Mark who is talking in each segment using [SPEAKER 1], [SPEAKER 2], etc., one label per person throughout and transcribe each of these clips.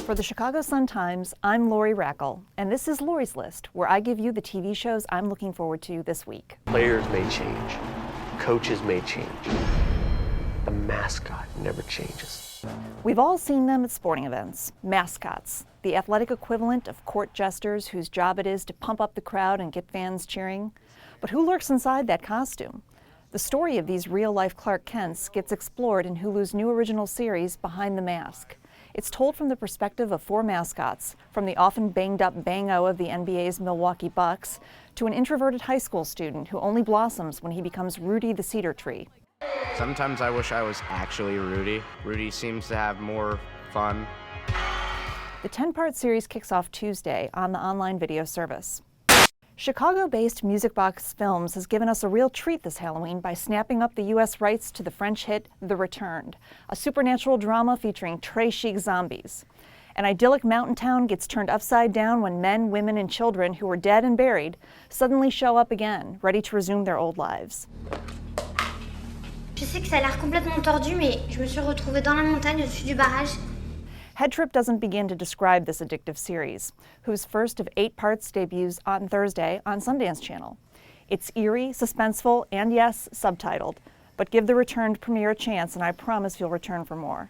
[SPEAKER 1] For the Chicago Sun-Times, I'm Lori Rackl, and this is Lori's List, where I give you the TV shows I'm looking forward to this week.
[SPEAKER 2] Players may change, coaches may change. The mascot never changes.
[SPEAKER 1] We've all seen them at sporting events, mascots, the athletic equivalent of court jesters whose job it is to pump up the crowd and get fans cheering. But who lurks inside that costume? The story of these real-life Clark Kents gets explored in Hulu's new original series, Behind the Mask. It's told from the perspective of four mascots, from the often banged-up Bang-O of the NBA's Milwaukee Bucks to an introverted high school student who only blossoms when he becomes Rudy the cedar tree.
[SPEAKER 3] Sometimes I wish I was actually Rudy. Rudy seems to have more fun.
[SPEAKER 1] The 10-part series kicks off Tuesday on the online video service. Chicago-based Music Box Films has given us a real treat this Halloween by snapping up the U.S. rights to the French hit The Returned, a supernatural drama featuring très chic zombies. An idyllic mountain town gets turned upside down when men, women, and children who were dead and buried suddenly show up again, ready to resume their old lives.
[SPEAKER 4] Je sais que ça a l'air complètement tordu, mais je me suis retrouvée dans la montagne au-dessus du barrage.
[SPEAKER 1] Headtrip doesn't begin to describe this addictive series, whose first of 8 parts debuts on Thursday on Sundance Channel. It's eerie, suspenseful, and yes, subtitled, but give The Returned premiere a chance and I promise you'll return for more.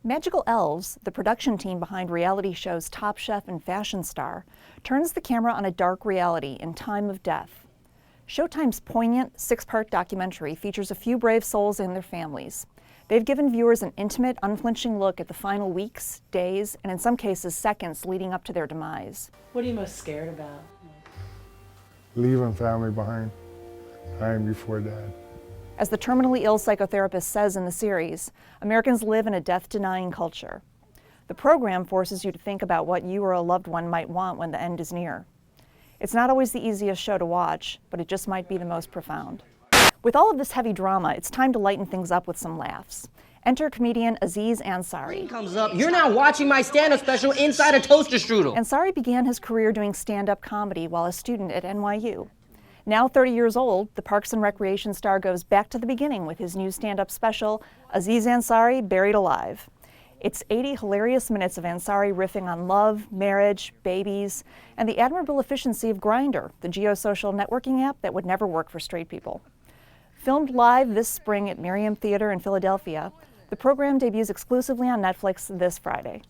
[SPEAKER 1] Magical Elves, the production team behind reality shows Top Chef and Fashion Star, turns the camera on a dark reality in Time of Death. Showtime's poignant 6-part documentary features a few brave souls and their families. They've given viewers an intimate, unflinching look at the final weeks, days, and in some cases seconds leading up to their demise.
[SPEAKER 5] What are you most scared about?
[SPEAKER 6] Leaving family behind, dying before dad.
[SPEAKER 1] As the terminally ill psychotherapist says in the series, Americans live in a death-denying culture. The program forces you to think about what you or a loved one might want when the end is near. It's not always the easiest show to watch, but it just might be the most profound. With all of this heavy drama, it's time to lighten things up with some laughs. Enter comedian Aziz Ansari.
[SPEAKER 7] Comes up, you're now watching my stand-up special inside a toaster strudel.
[SPEAKER 1] Ansari began his career doing stand-up comedy while a student at NYU. Now 30 years old, the Parks and Recreation star goes back to the beginning with his new stand-up special, Aziz Ansari, Buried Alive. It's 80 hilarious minutes of Ansari riffing on love, marriage, babies, and the admirable efficiency of Grindr, the geosocial networking app that would never work for straight people. Filmed live this spring at Miriam Theater in Philadelphia, the program debuts exclusively on Netflix this Friday.